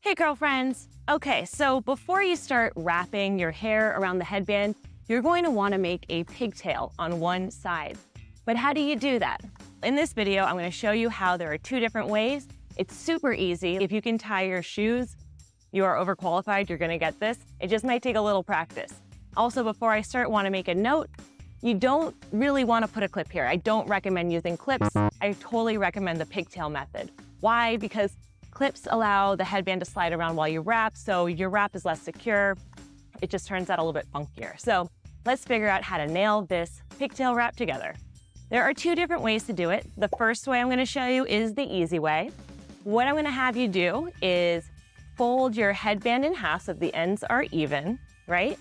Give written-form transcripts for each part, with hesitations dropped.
Hey girlfriends! Okay, so before you start wrapping your hair around the headband, you're going to want to make a pigtail on one side. But how do you do that? In this video, I'm going to show you how there are two different ways. It's super easy. If you can tie your shoes, you are overqualified, you're going to get this. It just might take a little practice. Also, before I start, want to make a note. You don't really want to put a clip here. I don't recommend using clips. I totally recommend the pigtail method. Why? Because clips allow the headband to slide around while you wrap, so your wrap is less secure. It just turns out a little bit funkier. So let's figure out how to nail this pigtail wrap together. There are two different ways to do it. The first way I'm going to show you is the easy way. What I'm going to have you do is fold your headband in half so the ends are even, right?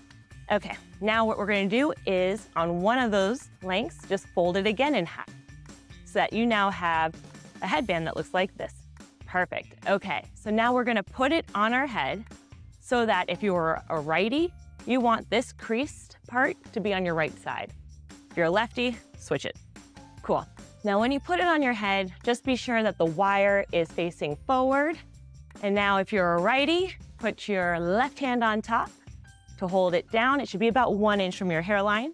Okay, now what we're going to do is on one of those lengths, just fold it again in half so that you now have a headband that looks like this. Perfect. Okay, so now we're going to put it on our head so that if you're a righty, you want this creased part to be on your right side. If you're a lefty, switch it. Cool. Now when you put it on your head, just be sure that the wire is facing forward. And now if you're a righty, put your left hand on top to hold it down. It should be about 1 inch from your hairline.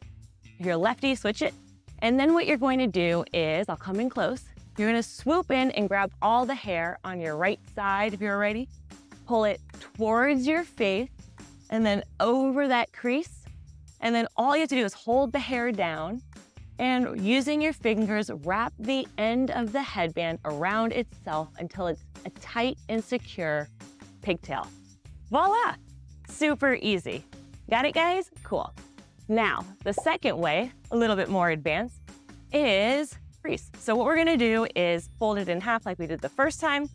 If you're a lefty, switch it. And then what you're going to do is, I'll come in close, you're going to swoop in and grab all the hair on your right side if you're ready. Pull it towards your face and then over that crease. And then all you have to do is hold the hair down and using your fingers, wrap the end of the headband around itself until it's a tight and secure pigtail. Voila! Super easy. Got it, guys? Cool. Now, the second way, a little bit more advanced, is crease. So what we're gonna do is fold it in half like we did the first time,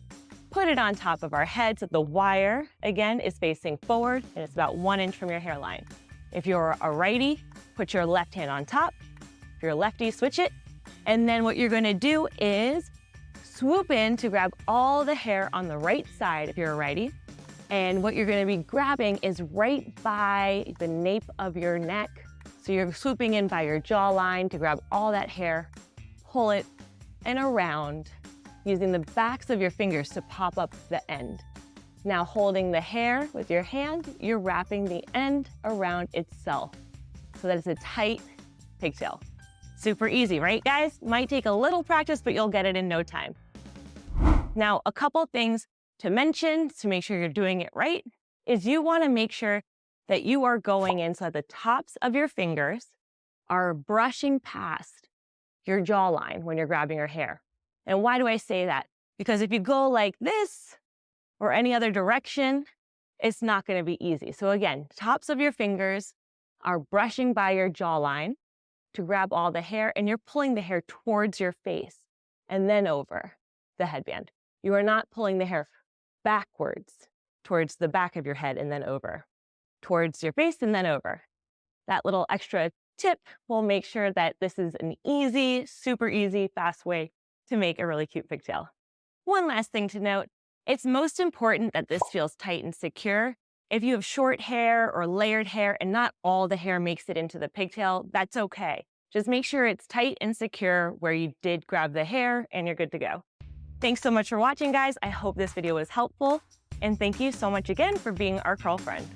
put it on top of our head so the wire, again, is facing forward and it's about 1 inch from your hairline. If you're a righty, put your left hand on top. If you're a lefty, switch it. And then what you're gonna do is swoop in to grab all the hair on the right side if you're a righty. And what you're gonna be grabbing is right by the nape of your neck. So you're swooping in by your jawline to grab all that hair, pull it and around using the backs of your fingers to pop up the end. Now holding the hair with your hand, you're wrapping the end around itself so that it's a tight pigtail. Super easy, right guys? Might take a little practice, but you'll get it in no time. Now, a couple things to mention to make sure you're doing it right is you want to make sure that you are going in so that the tops of your fingers are brushing past your jawline when you're grabbing your hair. And why do I say that? Because if you go like this or any other direction, it's not going to be easy. So again, tops of your fingers are brushing by your jawline to grab all the hair, and you're pulling the hair towards your face and then over the headband. You are not pulling the hair backwards towards the back of your head and then over, towards your face and then over. That little extra tip will make sure that this is an easy, super easy, fast way to make a really cute pigtail. One last thing to note, it's most important that this feels tight and secure. If you have short hair or layered hair and not all the hair makes it into the pigtail, that's okay. Just make sure it's tight and secure where you did grab the hair and you're good to go. Thanks so much for watching, guys. I hope this video was helpful. And thank you so much again for being our curl friend.